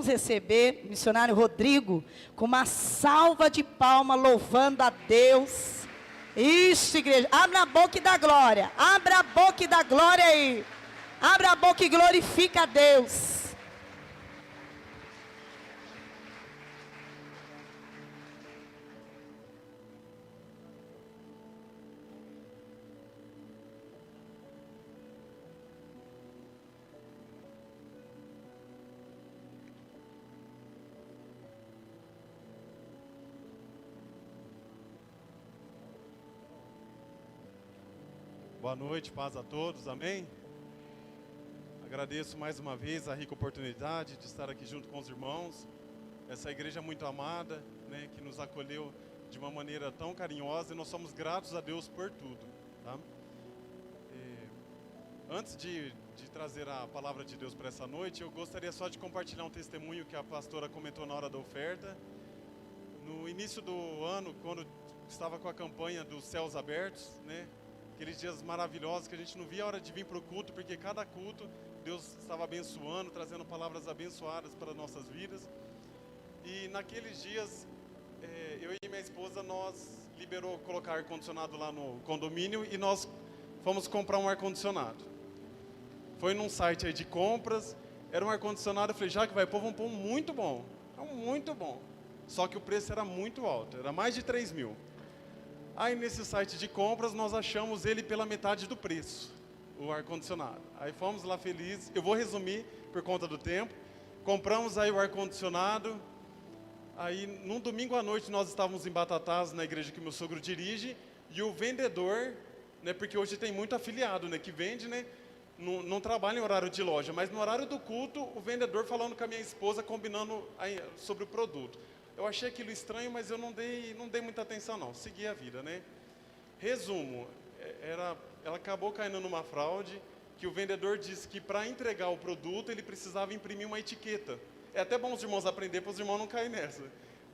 vamos receber o missionário Rodrigo com uma salva de palmas, louvando a Deus. Isso, igreja, abra a boca e dá glória. Abra a boca e dá glória aí. Abra a boca e glorifica a Deus. Boa noite, paz a todos, amém? Agradeço mais uma vez a rica oportunidade de estar aqui junto com os irmãos. Essa igreja muito amada, né, que nos acolheu de uma maneira tão carinhosa, e nós somos gratos a Deus por tudo, tá? Antes de trazer a palavra de Deus para essa noite, eu gostaria só de compartilhar um testemunho que a pastora comentou na hora da oferta. No início do ano, quando estava com a campanha dos céus abertos, né, aqueles dias maravilhosos que a gente não via a hora de vir para o culto, porque cada culto Deus estava abençoando, trazendo palavras abençoadas para nossas vidas. E naqueles dias, eu e minha esposa, nós liberou colocar ar-condicionado lá no condomínio e nós fomos comprar um ar-condicionado. Foi num site aí de compras, era um ar-condicionado, eu falei, já que vai pôr, vamos pôr um muito bom. É um muito bom. Só que o preço era muito alto, era mais de 3 mil. Aí nesse site de compras nós achamos ele pela metade do preço, o ar-condicionado. Aí fomos lá felizes, eu vou resumir por conta do tempo. Compramos aí o ar-condicionado. Aí num domingo à noite nós estávamos em Batatas, na igreja que meu sogro dirige. E o vendedor, né, porque hoje tem muito afiliado, né, que vende, né, não trabalha em horário de loja. Mas no horário do culto, o vendedor falando com a minha esposa, combinando aí sobre o produto. Eu achei aquilo estranho, mas eu não dei muita atenção não, segui a vida, né? Resumo, ela acabou caindo numa fraude, que o vendedor disse que para entregar o produto, ele precisava imprimir uma etiqueta. É até bom os irmãos aprender, para os irmãos não caírem nessa.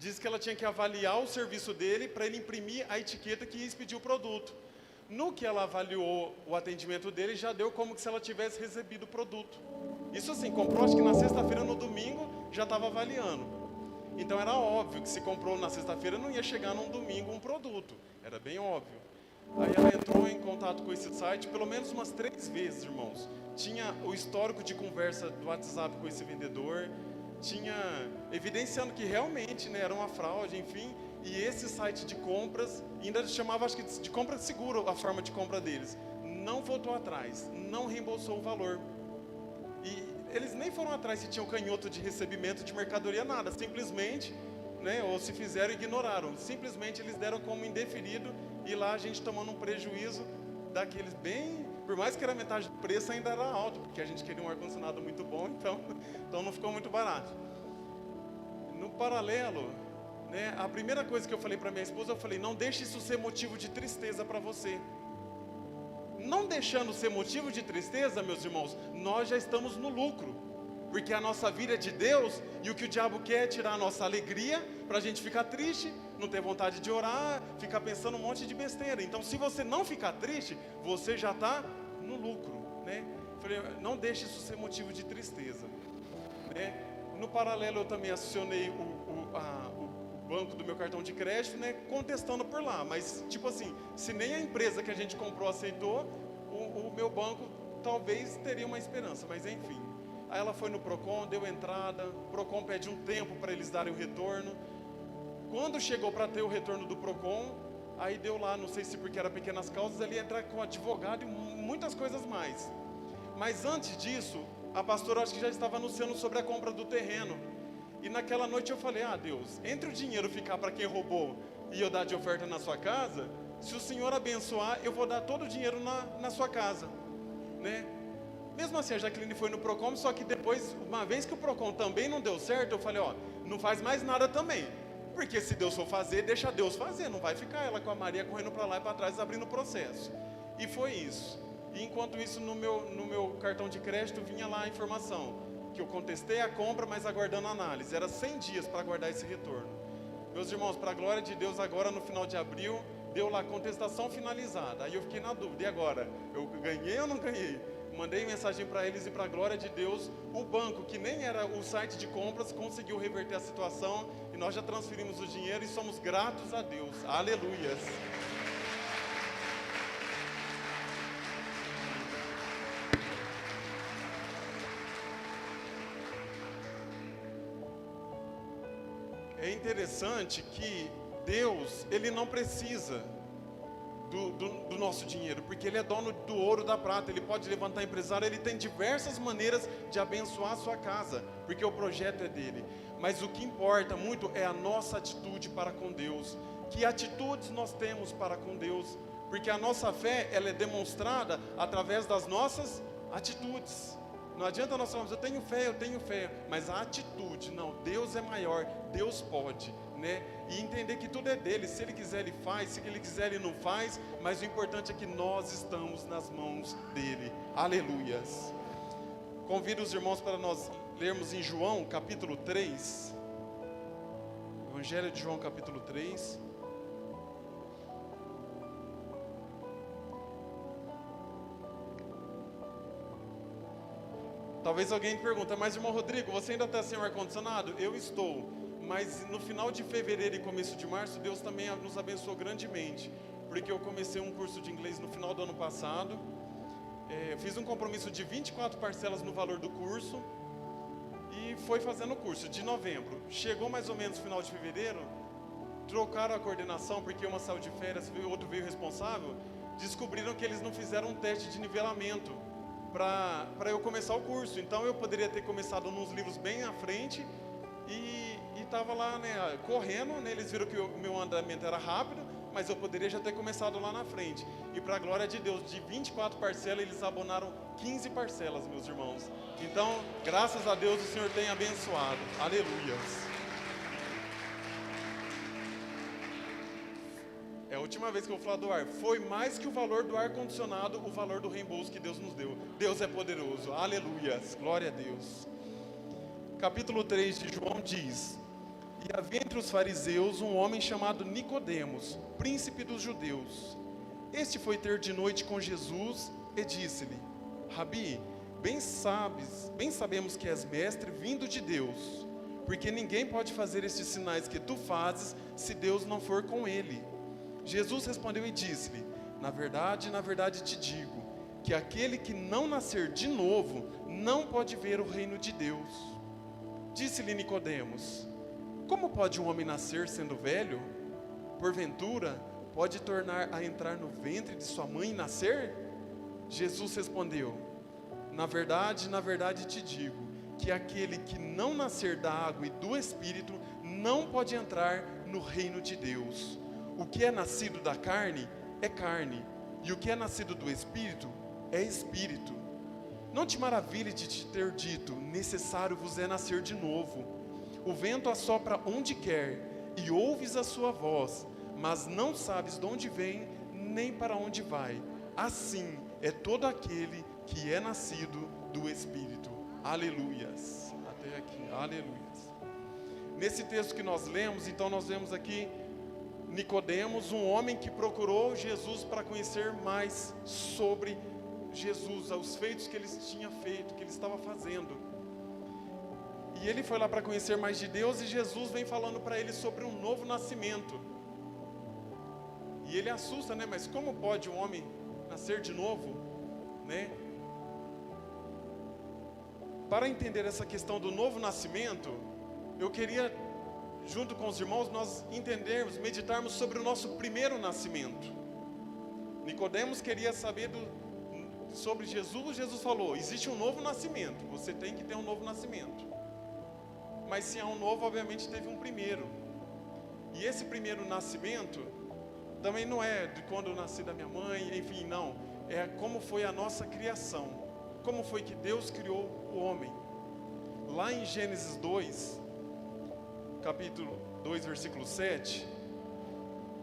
Diz que ela tinha que avaliar o serviço dele, para ele imprimir a etiqueta que ia expedir o produto. No que ela avaliou o atendimento dele, já deu como se ela tivesse recebido o produto. Isso assim, comprou acho que na sexta-feira, no domingo, já estava avaliando. Então era óbvio que se comprou na sexta-feira não ia chegar num domingo um produto. Era bem óbvio. Aí ela entrou em contato com esse site pelo menos umas 3 vezes, irmãos. Tinha o histórico de conversa do WhatsApp com esse vendedor. Tinha evidenciando que realmente, né, era uma fraude, enfim. E esse site de compras, ainda chamava acho que de compra seguro a forma de compra deles. Não voltou atrás, não reembolsou o valor. E eles nem foram atrás se tinham canhoto de recebimento de mercadoria, nada. Simplesmente, né, ou se fizeram, ignoraram. Simplesmente eles deram como indeferido e lá a gente tomando um prejuízo daqueles bem... Por mais que era metade do preço, ainda era alto, porque a gente queria um ar-condicionado muito bom, então não ficou muito barato. No paralelo, né, a primeira coisa que eu falei para minha esposa, eu falei, não deixe isso ser motivo de tristeza para você. Não deixando ser motivo de tristeza, meus irmãos, nós já estamos no lucro. Porque a nossa vida é de Deus e o que o diabo quer é tirar a nossa alegria para a gente ficar triste, não ter vontade de orar, ficar pensando um monte de besteira. Então, se você não ficar triste, você já está no lucro, né? Falei, não deixe isso ser motivo de tristeza, né? No paralelo, eu também acionei o banco do meu cartão de crédito, né, contestando por lá. Mas, tipo assim, se nem a empresa que a gente comprou aceitou, o meu banco talvez teria uma esperança, mas enfim. Aí ela foi no Procon, deu entrada, o Procon pede um tempo para eles darem o retorno. Quando chegou para ter o retorno do Procon, aí deu lá, não sei se porque era pequenas causas, ele ia entrar com advogado e muitas coisas mais. Mas antes disso, a pastora acho que já estava anunciando sobre a compra do terreno. E naquela noite eu falei, Deus, entre o dinheiro ficar para quem roubou e eu dar de oferta na sua casa, se o Senhor abençoar, eu vou dar todo o dinheiro na sua casa, né? Mesmo assim, a Jaqueline foi no Procon, só que depois, uma vez que o Procon também não deu certo, eu falei, não faz mais nada também. Porque se Deus for fazer, deixa Deus fazer, não vai ficar ela com a Maria correndo para lá e para trás, abrindo o processo. E foi isso. E enquanto isso, no meu cartão de crédito, vinha lá a informação, que eu contestei a compra, mas aguardando a análise. Era 100 dias para aguardar esse retorno. Meus irmãos, para a glória de Deus, agora no final de abril, deu lá a contestação finalizada. Aí eu fiquei na dúvida, e agora? Eu ganhei ou não ganhei? mandei mensagem para eles e para a glória de Deus, o banco, que nem era o site de compras, conseguiu reverter a situação e nós já transferimos o dinheiro e somos gratos a Deus. Aleluias. É interessante que Deus, Ele não precisa do nosso dinheiro, porque Ele é dono do ouro, da prata. Ele pode levantar empresário, Ele tem diversas maneiras de abençoar a sua casa, porque o projeto é dele. Mas o que importa muito é a nossa atitude para com Deus. Que atitudes nós temos para com Deus? Porque a nossa fé, ela é demonstrada através das nossas atitudes. Não adianta nós falarmos, eu tenho fé, mas a atitude, não, Deus é maior, Deus pode, né? E entender que tudo é dele, se Ele quiser Ele faz, se Ele quiser Ele não faz, mas o importante é que nós estamos nas mãos dele. Aleluias. Convido os irmãos para nós lermos em João capítulo 3, Evangelho de João capítulo 3. Talvez alguém pergunte, mas irmão Rodrigo, você ainda está sem o ar-condicionado? Eu estou, mas no final de fevereiro e começo de março, Deus também nos abençoou grandemente, porque eu comecei um curso de inglês no final do ano passado, fiz um compromisso de 24 parcelas no valor do curso, e foi fazendo o curso de novembro. Chegou mais ou menos no final de fevereiro, trocaram a coordenação, porque uma saiu de férias, outro veio responsável, descobriram que eles não fizeram um teste de nivelamento, para eu começar o curso. Então eu poderia ter começado nos livros bem à frente e estava lá, né, correndo, né, eles viram que o meu andamento era rápido, mas eu poderia já ter começado lá na frente. E para a glória de Deus, de 24 parcelas, eles abonaram 15 parcelas, meus irmãos. Então, graças a Deus, o Senhor tem abençoado. Aleluias. É a última vez que eu vou falar do ar. Foi mais que o valor do ar-condicionado, o valor do reembolso que Deus nos deu. Deus é poderoso. Aleluias. Glória a Deus. Capítulo 3 de João diz: E havia entre os fariseus um homem chamado Nicodemos, príncipe dos judeus. Este foi ter de noite com Jesus e disse-lhe: Rabi, bem sabemos que és mestre vindo de Deus, porque ninguém pode fazer estes sinais que tu fazes se Deus não for com ele. Jesus respondeu e disse-lhe: na verdade te digo, que aquele que não nascer de novo, não pode ver o reino de Deus. Disse-lhe Nicodemos: como pode um homem nascer sendo velho? Porventura, pode tornar a entrar no ventre de sua mãe e nascer? Jesus respondeu: na verdade te digo, que aquele que não nascer da água e do Espírito, não pode entrar no reino de Deus. O que é nascido da carne é carne, e o que é nascido do Espírito é Espírito. Não te maravilhe de te ter dito: necessário vos é nascer de novo. O vento assopra onde quer, e ouves a sua voz, mas não sabes de onde vem, nem para onde vai. Assim é todo aquele que é nascido do Espírito. Aleluias. Até aqui, aleluias. Nesse texto que nós lemos, então nós vemos aqui Nicodemos, um homem que procurou Jesus para conhecer mais sobre Jesus, os feitos que ele tinha feito, que ele estava fazendo. E ele foi lá para conhecer mais de Deus, e Jesus vem falando para ele sobre um novo nascimento. E ele assusta, né? Mas como pode um homem nascer de novo, né? Para entender essa questão do novo nascimento, eu queria, junto com os irmãos, nós entendermos, meditarmos sobre o nosso primeiro nascimento. Nicodemos queria saber sobre Jesus. Jesus falou: existe um novo nascimento, você tem que ter um novo nascimento. Mas se há um novo, obviamente teve um primeiro. E esse primeiro nascimento também não é de quando eu nasci da minha mãe, enfim, não. É como foi a nossa criação, como foi que Deus criou o homem. Lá em Gênesis 2, capítulo 2, versículo 7,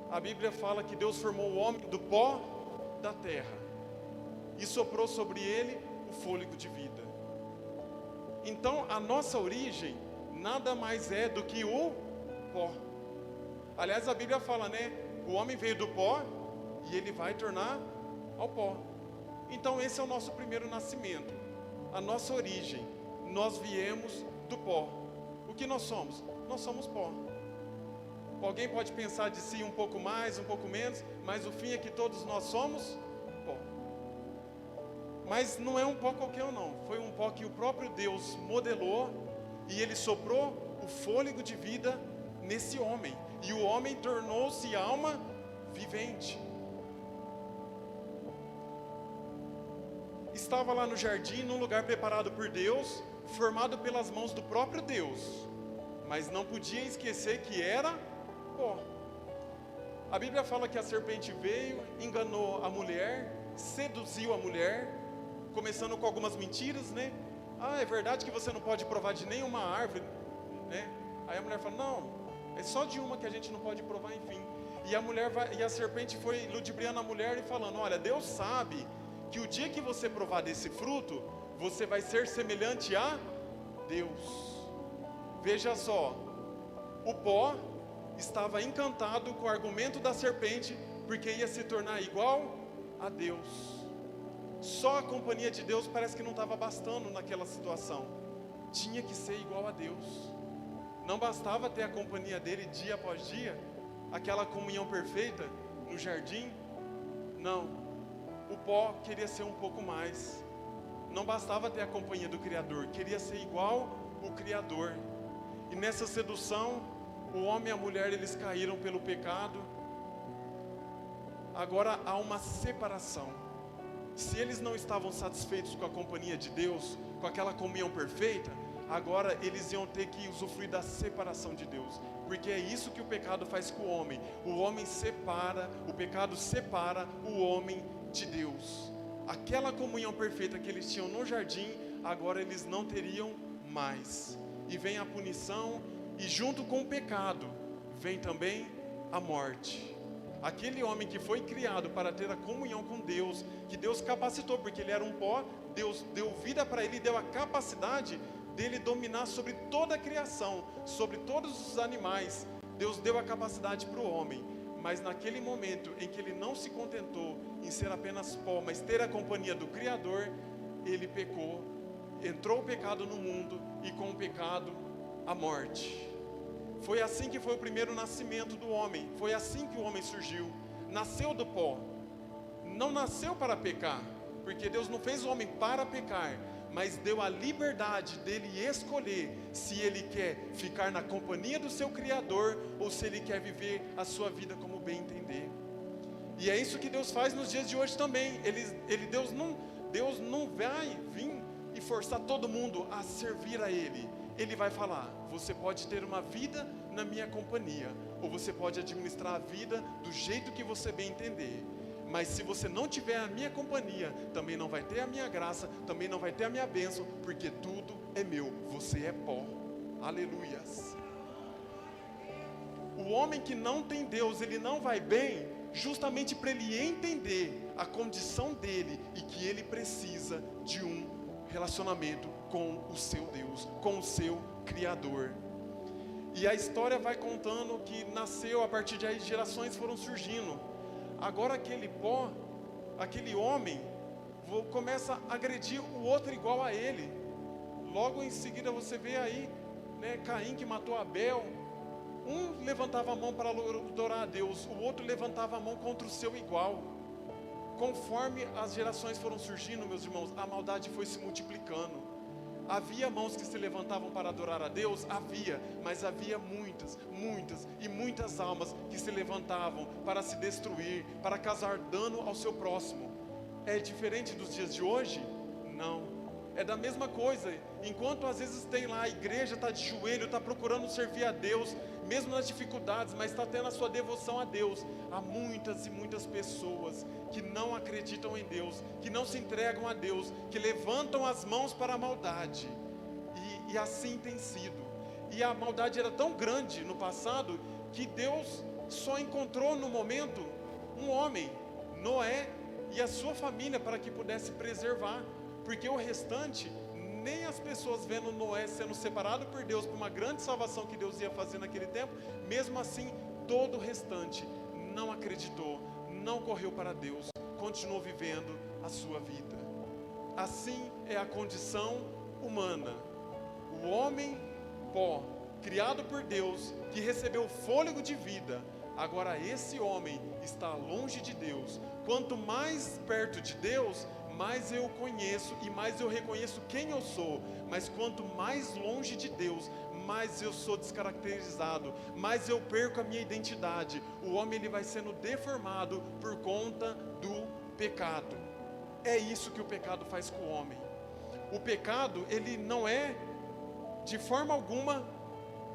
a Bíblia fala que Deus formou o homem do pó da terra e soprou sobre ele o fôlego de vida. Então a nossa origem nada mais é do que o pó. Aliás, a Bíblia fala, né? O homem veio do pó e ele vai tornar ao pó. Então esse é o nosso primeiro nascimento, a nossa origem. Nós viemos do pó. O que nós somos? Nós somos pó. Alguém pode pensar de si um pouco mais, um pouco menos, mas o fim é que todos nós somos pó. Mas não é um pó qualquer não, foi um pó que o próprio Deus modelou e Ele soprou o fôlego de vida nesse homem. E o homem tornou-se alma vivente. Estava lá no jardim, num lugar preparado por Deus, formado pelas mãos do próprio Deus, mas não podia esquecer que era pó. A Bíblia fala que a serpente veio, enganou a mulher, seduziu a mulher, começando com algumas mentiras, né? Ah, é verdade que você não pode provar de nenhuma árvore, né? Aí a mulher fala, não, é só de uma que a gente não pode provar, enfim. E a serpente foi ludibriando a mulher e falando, olha, Deus sabe que o dia que você provar desse fruto, você vai ser semelhante a Deus. Veja só, o pó estava encantado com o argumento da serpente, porque ia se tornar igual a Deus. Só a companhia de Deus parece que não estava bastando naquela situação. Tinha que ser igual a Deus. Não bastava ter a companhia dele dia após dia, aquela comunhão perfeita no jardim. Não. O pó queria ser um pouco mais. Não bastava ter a companhia do Criador, queria ser igual o Criador. E nessa sedução, o homem e a mulher, eles caíram pelo pecado. Agora há uma separação. Se eles não estavam satisfeitos com a companhia de Deus, com aquela comunhão perfeita, agora eles iam ter que usufruir da separação de Deus. Porque é isso que o pecado faz com o homem. O homem separa, o pecado separa o homem de Deus. Aquela comunhão perfeita que eles tinham no jardim, agora eles não teriam mais. E vem a punição, e junto com o pecado, vem também a morte. Aquele homem que foi criado para ter a comunhão com Deus, que Deus capacitou, porque ele era um pó, Deus deu vida para ele, deu a capacidade dele dominar sobre toda a criação, sobre todos os animais. Deus deu a capacidade para o homem. Mas naquele momento em que ele não se contentou em ser apenas pó, mas ter a companhia do Criador, ele pecou, entrou o pecado no mundo, e com o pecado, a morte. Foi assim que foi o primeiro nascimento do homem, foi assim que o homem surgiu, nasceu do pó, não nasceu para pecar, porque Deus não fez o homem para pecar, mas deu a liberdade dele escolher se ele quer ficar na companhia do seu Criador, ou se ele quer viver a sua vida como bem entender. E é isso que Deus faz nos dias de hoje também. Deus não vai vir e forçar todo mundo a servir a Ele. Ele vai falar, você pode ter uma vida na minha companhia, ou você pode administrar a vida do jeito que você bem entender. Mas se você não tiver a minha companhia, também não vai ter a minha graça, também não vai ter a minha bênção, porque tudo é meu, você é pó. Aleluias. O homem que não tem Deus, ele não vai bem, justamente para ele entender a condição dele e que ele precisa de um relacionamento com o seu Deus, com o seu Criador. E a história vai contando que nasceu, a partir de aí gerações foram surgindo. Agora aquele pó, aquele homem, começa a agredir o outro igual a ele. Logo em seguida você vê aí, né, Caim que matou Abel. Um levantava a mão para adorar a Deus, o outro levantava a mão contra o seu igual. Conforme as gerações foram surgindo, meus irmãos, a maldade foi se multiplicando. Havia mãos que se levantavam para adorar a Deus? Havia, mas havia muitas almas que se levantavam para se destruir, para causar dano ao seu próximo. É diferente dos dias de hoje? Não. É da mesma coisa. Enquanto às vezes tem lá, a igreja está de joelho, está procurando servir a Deus, mesmo nas dificuldades, mas está tendo a sua devoção a Deus. Há muitas e muitas pessoas que não acreditam em Deus, que não se entregam a Deus, que levantam as mãos para a maldade. E assim tem sido. E a maldade era tão grande no passado, que Deus só encontrou no momento um homem, Noé, e a sua família, para que pudesse preservar. Porque o restante, nem as pessoas vendo Noé sendo separado por Deus, por uma grande salvação que Deus ia fazer naquele tempo, mesmo assim, todo o restante não acreditou, não correu para Deus, continuou vivendo a sua vida. Assim é a condição humana. O homem pó, criado por Deus, que recebeu fôlego de vida, agora esse homem está longe de Deus. Quanto mais perto de Deus, mais eu conheço e mais eu reconheço quem eu sou. Mas quanto mais longe de Deus, mais eu sou descaracterizado, mais eu perco a minha identidade. O homem ele vai sendo deformado por conta do pecado. É isso que o pecado faz com o homem. O pecado, ele não é de forma alguma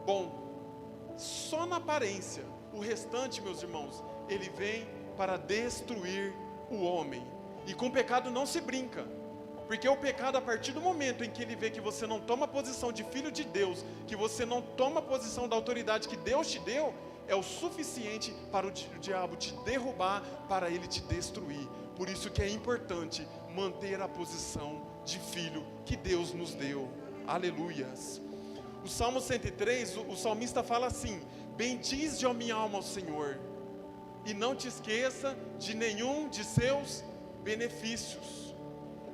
bom, só na aparência. O restante, meus irmãos, ele vem para destruir o homem. E com o pecado não se brinca, porque o pecado, a partir do momento em que ele vê que você não toma posição de filho de Deus, que você não toma posição da autoridade que Deus te deu, é o suficiente para o diabo te derrubar, para ele te destruir. Por isso que é importante manter a posição de filho que Deus nos deu. Aleluias. O Salmo 103, o salmista fala assim: bendize, ó minha alma, ao Senhor, e não te esqueça de nenhum de seus benefícios.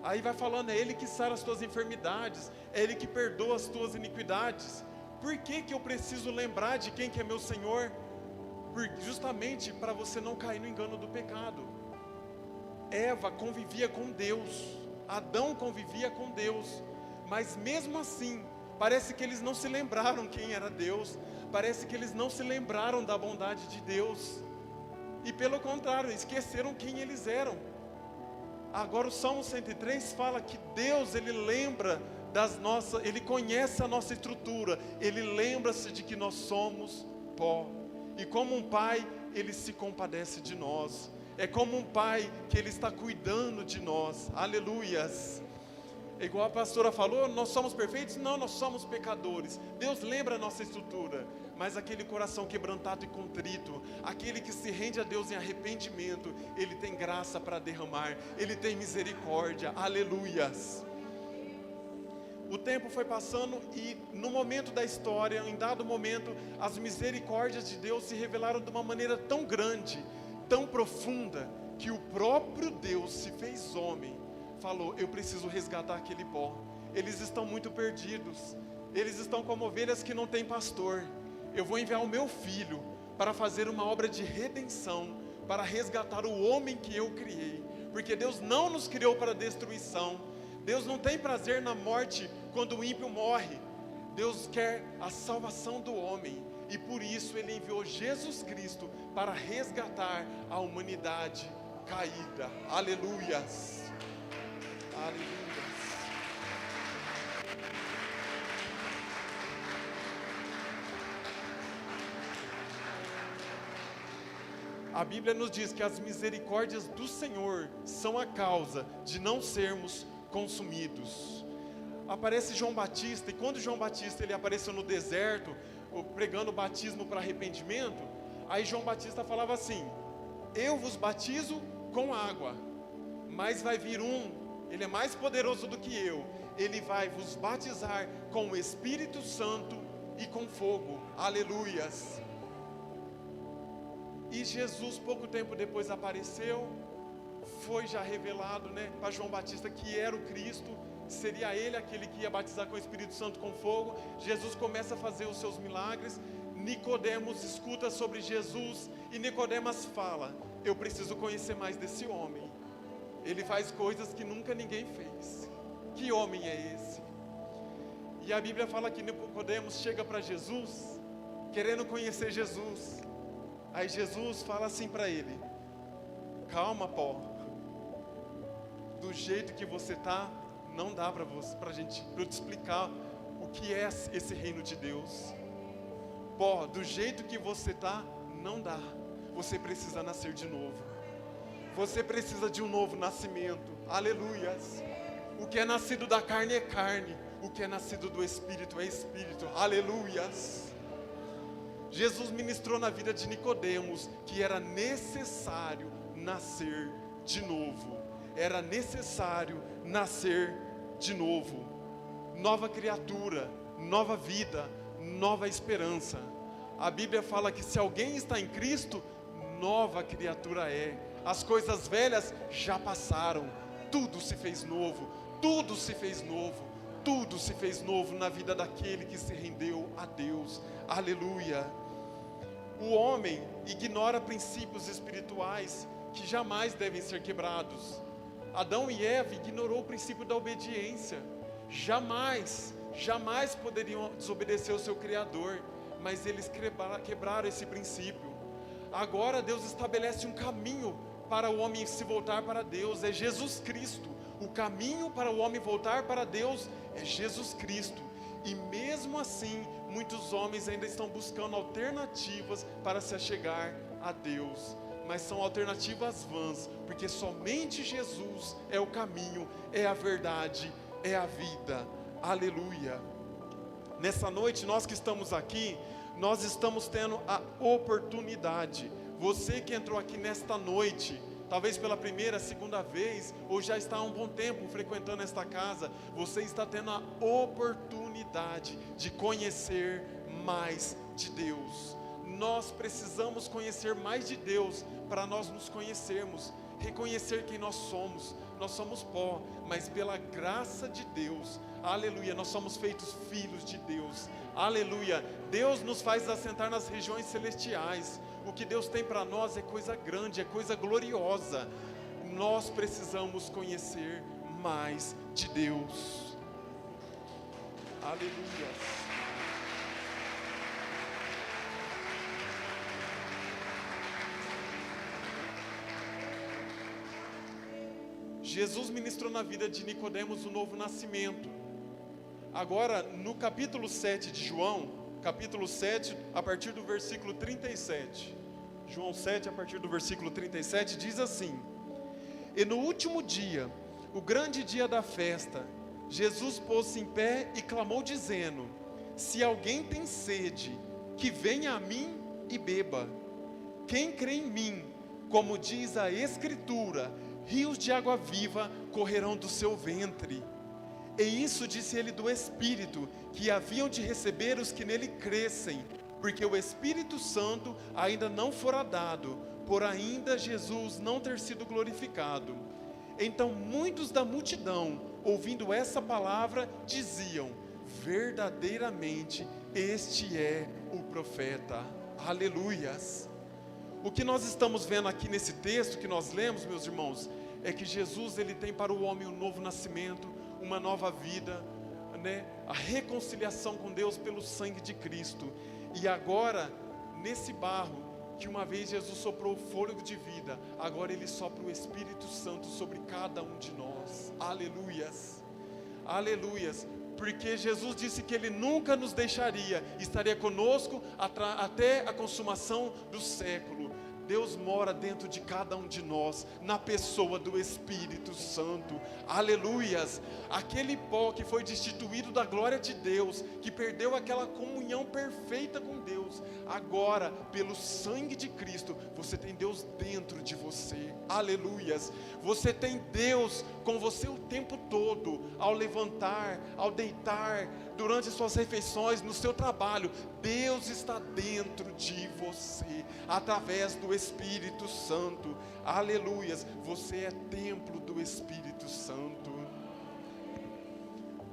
Aí vai falando, é Ele que sara as tuas enfermidades, é Ele que perdoa as tuas iniquidades. Por que que eu preciso lembrar de quem que é meu Senhor? Justamente para você não cair no engano do pecado. Eva convivia com Deus, Adão convivia com Deus, mas mesmo assim, parece que eles não se lembraram quem era Deus, parece que eles não se lembraram da bondade de Deus, e pelo contrário, esqueceram quem eles eram. Agora o Salmo 103 fala que Deus, Ele lembra Ele conhece a nossa estrutura, Ele lembra-se de que nós somos pó, e como um pai, Ele se compadece de nós, é como um pai que Ele está cuidando de nós. Aleluias. É igual a pastora falou, nós somos perfeitos? Não, nós somos pecadores. Deus lembra a nossa estrutura, mas aquele coração quebrantado e contrito, aquele que se rende a Deus em arrependimento, Ele tem graça para derramar, Ele tem misericórdia. Aleluias. O tempo foi passando e no momento da história, em dado momento, as misericórdias de Deus se revelaram de uma maneira tão grande, tão profunda, que o próprio Deus se fez homem, falou, eu preciso resgatar aquele pó. Eles estão muito perdidos, eles estão como ovelhas que não têm pastor. Eu vou enviar o meu filho para fazer uma obra de redenção, para resgatar o homem que eu criei, porque Deus não nos criou para destruição. Deus não tem prazer na morte quando o ímpio morre. Deus quer a salvação do homem, e por isso Ele enviou Jesus Cristo para resgatar a humanidade caída. Aleluias. Aleluias. A Bíblia nos diz que as misericórdias do Senhor são a causa de não sermos consumidos. Aparece João Batista, e quando João Batista ele apareceu no deserto, pregando o batismo para arrependimento, aí João Batista falava assim, eu vos batizo com água, mas vai vir ele é mais poderoso do que eu, ele vai vos batizar com o Espírito Santo e com fogo. Aleluias. E Jesus pouco tempo depois apareceu, foi já revelado, para João Batista que era o Cristo, seria ele aquele que ia batizar com o Espírito Santo com fogo. Jesus começa a fazer os seus milagres, Nicodemos escuta sobre Jesus, e Nicodemos fala, eu preciso conhecer mais desse homem, ele faz coisas que nunca ninguém fez, que homem é esse? E a Bíblia fala que Nicodemos chega para Jesus, querendo conhecer Jesus, aí Jesus fala assim para ele, calma pó, do jeito que você está, não dá para eu te explicar o que é esse reino de Deus. Pó, do jeito que você está, não dá. Você precisa nascer de novo. Você precisa de um novo nascimento. Aleluias. O que é nascido da carne é carne. O que é nascido do Espírito é Espírito. Aleluias. Jesus ministrou na vida de Nicodemos que era necessário nascer de novo. Era necessário nascer de novo. Nova criatura, nova vida, nova esperança. A Bíblia fala que se alguém está em Cristo, nova criatura é. As coisas velhas já passaram, tudo se fez novo, tudo se fez novo, tudo se fez novo na vida daquele que se rendeu a Deus. Aleluia. O homem ignora princípios espirituais que jamais devem ser quebrados. Adão e Eva ignorou o princípio da obediência. Jamais poderiam desobedecer ao seu Criador, mas eles quebraram esse princípio. Agora Deus estabelece um caminho para o homem se voltar para Deus, é Jesus Cristo. O caminho para o homem voltar para Deus é Jesus Cristo. E mesmo assim, muitos homens ainda estão buscando alternativas para se achegar a Deus. Mas são alternativas vãs, porque somente Jesus é o caminho, é a verdade, é a vida. Aleluia. Nessa noite, nós que estamos aqui, nós estamos tendo a oportunidade. Você que entrou aqui nesta noite, talvez pela primeira, segunda vez, ou já está há um bom tempo frequentando esta casa, você está tendo a oportunidade de conhecer mais de Deus. Nós precisamos conhecer mais de Deus para nós nos conhecermos, reconhecer quem nós somos. Nós somos pó, mas pela graça de Deus, aleluia, nós somos feitos filhos de Deus, aleluia. Deus nos faz assentar nas regiões celestiais. O que Deus tem para nós é coisa grande, é coisa gloriosa. Nós precisamos conhecer mais de Deus. Aleluia. Jesus ministrou na vida de Nicodemos o novo nascimento. Agora, no capítulo 7 de João, capítulo 7, a partir do versículo 37. João 7, a partir do versículo 37, diz assim: E no último dia, o grande dia da festa, Jesus pôs-se em pé e clamou dizendo: Se alguém tem sede, que venha a mim e beba. Quem crê em mim, como diz a Escritura, rios de água viva correrão do seu ventre. E isso disse ele do Espírito, que haviam de receber os que nele crescem, porque o Espírito Santo ainda não fora dado, por ainda Jesus não ter sido glorificado. Então muitos da multidão, ouvindo essa palavra, diziam: verdadeiramente este é o profeta. Aleluias. O que nós estamos vendo aqui nesse texto que nós lemos, meus irmãos, é que Jesus, ele tem para o homem um novo nascimento, uma nova vida, né? A reconciliação com Deus pelo sangue de Cristo. E agora, nesse barro, que uma vez Jesus soprou o fôlego de vida, agora ele sopra o Espírito Santo sobre cada um de nós. Aleluias, aleluias, porque Jesus disse que ele nunca nos deixaria, estaria conosco até a consumação do século. Deus mora dentro de cada um de nós, na pessoa do Espírito Santo. Aleluias. Aquele pó que foi destituído da glória de Deus, que perdeu aquela comunhão perfeita com Deus, agora, pelo sangue de Cristo, você tem Deus dentro de você. Aleluias. Você tem Deus com você o tempo todo, ao levantar, ao deitar, durante as suas refeições, no seu trabalho. Deus está dentro de você, através do Espírito Santo. Aleluias. Você é templo do Espírito Santo.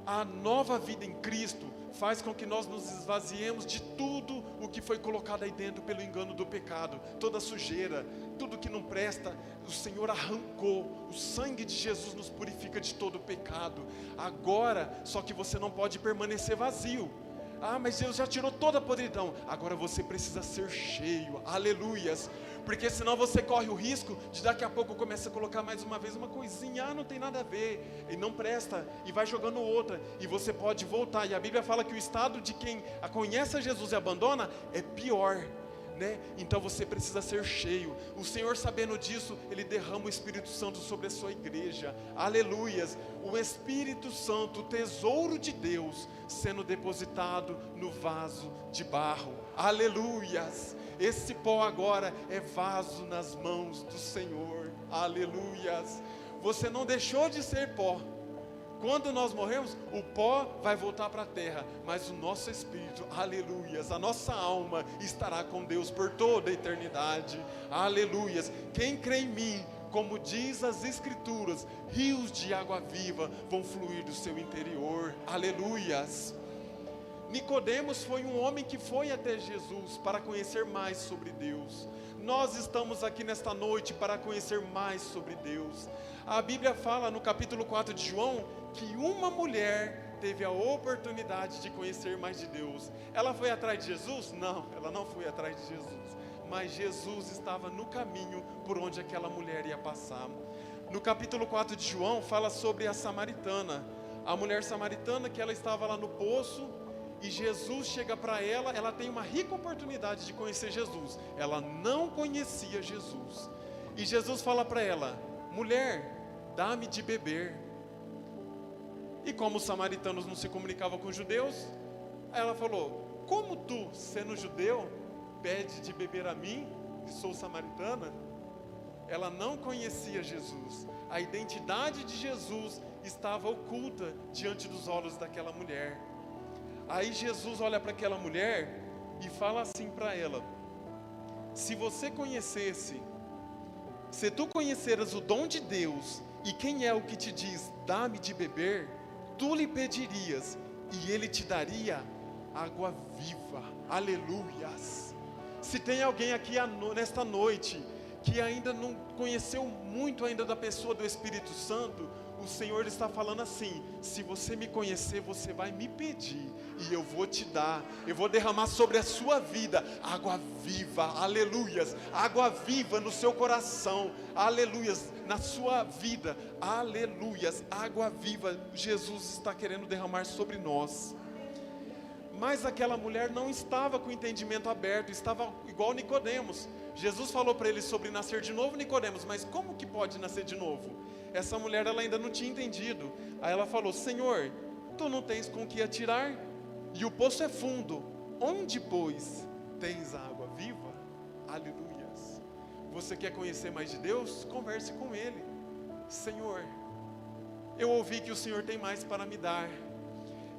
A nova vida em Cristo faz com que nós nos esvaziemos de tudo o que foi colocado aí dentro pelo engano do pecado. Toda sujeira, tudo que não presta, o Senhor arrancou. O sangue de Jesus nos purifica de todo o pecado. Agora, só que você não pode permanecer vazio. Ah, mas Deus já tirou toda a podridão. Agora você precisa ser cheio. Aleluias. Porque senão você corre o risco de daqui a pouco começa a colocar mais uma vez uma coisinha. Ah, não tem nada a ver. E não presta. E vai jogando outra. E você pode voltar. E a Bíblia fala que o estado de quem conhece a Jesus e abandona é pior, né? Então você precisa ser cheio. O Senhor, sabendo disso, Ele derrama o Espírito Santo sobre a sua igreja. Aleluias. O Espírito Santo, o tesouro de Deus, sendo depositado no vaso de barro. Aleluias. Esse pó agora é vaso nas mãos do Senhor. Aleluias. Você não deixou de ser pó. Quando nós morremos, o pó vai voltar para a terra, mas o nosso espírito, aleluias, a nossa alma estará com Deus por toda a eternidade. Aleluias. Quem crê em mim, como diz as Escrituras, rios de água viva vão fluir do seu interior. Aleluias. Nicodemos foi um homem que foi até Jesus para conhecer mais sobre Deus. Nós estamos aqui nesta noite para conhecer mais sobre Deus. A Bíblia fala no capítulo 4 de João que uma mulher teve a oportunidade de conhecer mais de Deus. Ela foi atrás de Jesus? Não, ela não foi atrás de Jesus. Mas Jesus estava no caminho por onde aquela mulher ia passar. No capítulo 4 de João fala sobre a samaritana. A mulher samaritana que ela estava lá no poço. E Jesus chega para ela, ela tem uma rica oportunidade de conhecer Jesus. Ela não conhecia Jesus. E Jesus fala para ela: mulher, dá-me de beber. E como os samaritanos não se comunicavam com os judeus, ela falou: como tu, sendo judeu, pede de beber a mim, que sou samaritana? Ela não conhecia Jesus. A identidade de Jesus estava oculta diante dos olhos daquela mulher. Aí Jesus olha para aquela mulher e fala assim para ela: se você conhecesse, se tu conheceras o dom de Deus e quem é o que te diz, dá-me de beber, tu lhe pedirias e ele te daria água viva. Aleluias. Se tem alguém aqui nesta noite que ainda não conheceu muito ainda da pessoa do Espírito Santo, o Senhor está falando assim: se você me conhecer, você vai me pedir e eu vou te dar, eu vou derramar sobre a sua vida água viva. Aleluias. Água viva no seu coração, aleluias, na sua vida, aleluias. Água viva Jesus está querendo derramar sobre nós. Mas aquela mulher não estava com o entendimento aberto, estava igual Nicodemos. Jesus falou para ele sobre nascer de novo. Nicodemos, mas como que pode nascer de novo? Essa mulher, ela ainda não tinha entendido. Aí ela falou: Senhor, tu não tens com que atirar, e o poço é fundo, onde pois tens a água viva? Aleluias. Você quer conhecer mais de Deus? Converse com Ele. Senhor, eu ouvi que o Senhor tem mais para me dar.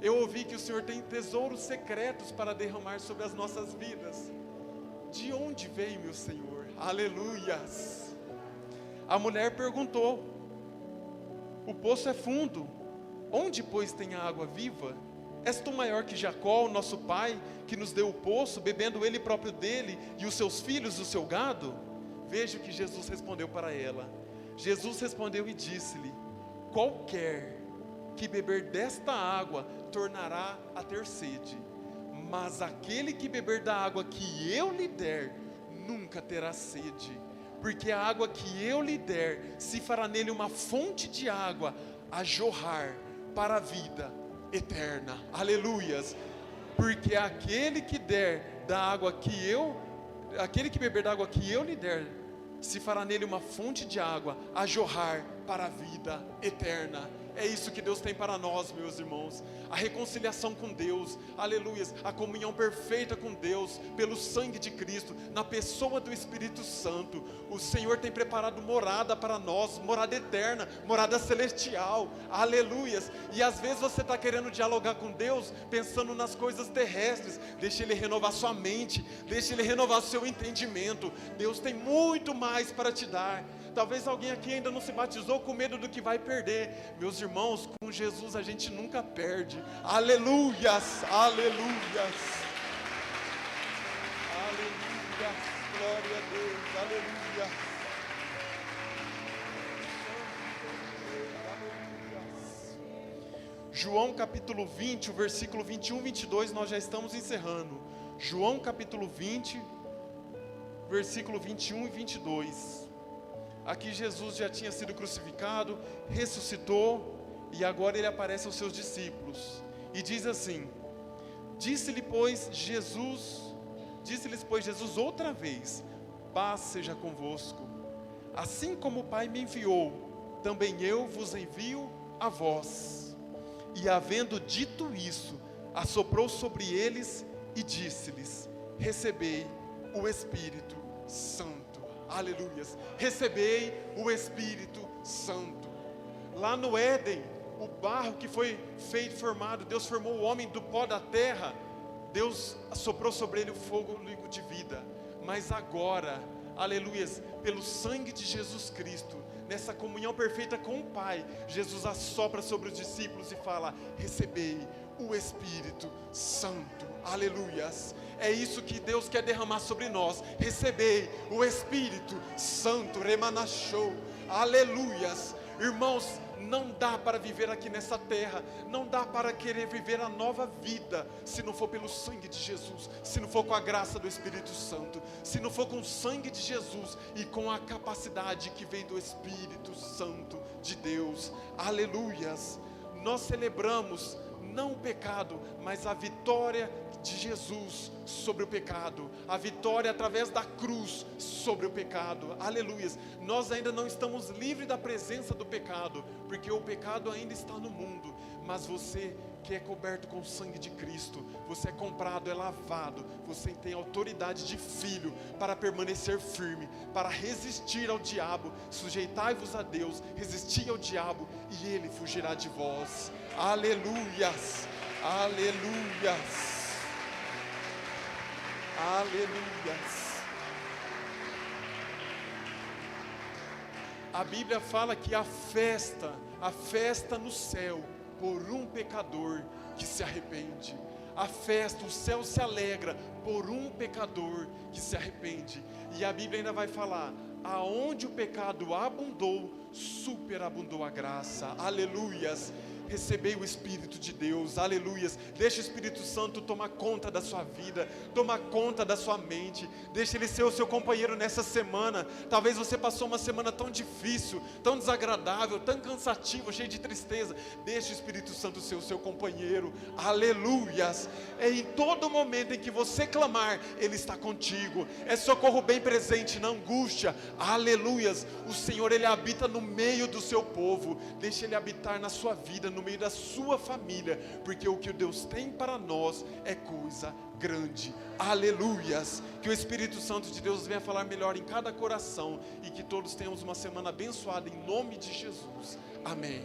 Eu ouvi que o Senhor tem tesouros secretos para derramar sobre as nossas vidas. De onde veio, meu Senhor? Aleluias. A mulher perguntou: o poço é fundo, onde pois tem a água viva? És tu maior que Jacó, o nosso pai, que nos deu o poço, bebendo ele próprio dele, e os seus filhos, o seu gado? Veja o que Jesus respondeu para ela. Jesus respondeu e disse-lhe: qualquer que beber desta água tornará a ter sede, mas aquele que beber da água que eu lhe der, nunca terá sede, porque a água que eu lhe der, se fará nele uma fonte de água a jorrar para a vida eterna. Aleluias. Porque aquele que der da água que eu, aquele que beber da água que eu lhe der, se fará nele uma fonte de água a jorrar para a vida eterna. É isso que Deus tem para nós, meus irmãos. A reconciliação com Deus, aleluias, a comunhão perfeita com Deus, pelo sangue de Cristo, na pessoa do Espírito Santo. O Senhor tem preparado morada para nós, morada eterna, morada celestial, aleluias. E às vezes você está querendo dialogar com Deus, pensando nas coisas terrestres. Deixa Ele renovar sua mente, deixa Ele renovar o seu entendimento. Deus tem muito mais para te dar. Talvez alguém aqui ainda não se batizou com medo do que vai perder. Meus irmãos, com Jesus a gente nunca perde. Aleluias, aleluias. Aleluia, glória a Deus, aleluia. João capítulo 20, o versículo 21 e 22, nós já estamos encerrando. João capítulo 20, versículo 21 e 22. Aqui Jesus já tinha sido crucificado, ressuscitou, e agora ele aparece aos seus discípulos, e diz assim: disse-lhes pois Jesus outra vez: paz seja convosco, assim como o Pai me enviou, também eu vos envio a vós. E havendo dito isso, assoprou sobre eles e disse-lhes: recebei o Espírito Santo. Aleluias, recebei o Espírito Santo. Lá no Éden, o barro que foi formado, Deus formou o homem do pó da terra. Deus assoprou sobre ele o fogo de vida. Mas agora, aleluias, pelo sangue de Jesus Cristo, nessa comunhão perfeita com o Pai, Jesus assopra sobre os discípulos e fala: recebei o Espírito Santo, aleluias. É isso que Deus quer derramar sobre nós. Recebei o Espírito Santo, remanachou, aleluias. Irmãos, não dá para viver aqui nessa terra, não dá para querer viver a nova vida, se não for pelo sangue de Jesus, se não for com a graça do Espírito Santo, se não for com o sangue de Jesus e com a capacidade que vem do Espírito Santo de Deus, aleluias. Nós celebramos não o pecado, mas a vitória de Jesus sobre o pecado, a vitória através da cruz sobre o pecado, aleluias. Nós ainda não estamos livres da presença do pecado, porque o pecado ainda está no mundo, mas você que é coberto com o sangue de Cristo, você é comprado, é lavado, você tem autoridade de filho para permanecer firme, para resistir ao diabo. Sujeitai-vos a Deus, resisti ao diabo e ele fugirá de vós, aleluias, aleluias. Aleluias. A Bíblia fala que a festa no céu por um pecador que se arrepende. A festa, o céu se alegra por um pecador que se arrepende. E a Bíblia ainda vai falar: aonde o pecado abundou, superabundou a graça. Aleluias. Recebei o Espírito de Deus, aleluias. Deixa o Espírito Santo tomar conta da sua vida, tomar conta da sua mente. Deixa ele ser o seu companheiro nessa semana. Talvez você passou uma semana tão difícil, tão desagradável, tão cansativa, cheia de tristeza. Deixa o Espírito Santo ser o seu companheiro, aleluias. É em todo momento em que você clamar, ele está contigo. É socorro bem presente na angústia, aleluias. O Senhor, ele habita no meio do seu povo. Deixa ele habitar na sua vida, no meio da sua família, porque o que Deus tem para nós é coisa grande, aleluias. Que o Espírito Santo de Deus venha falar melhor em cada coração, e que todos tenhamos uma semana abençoada em nome de Jesus, amém.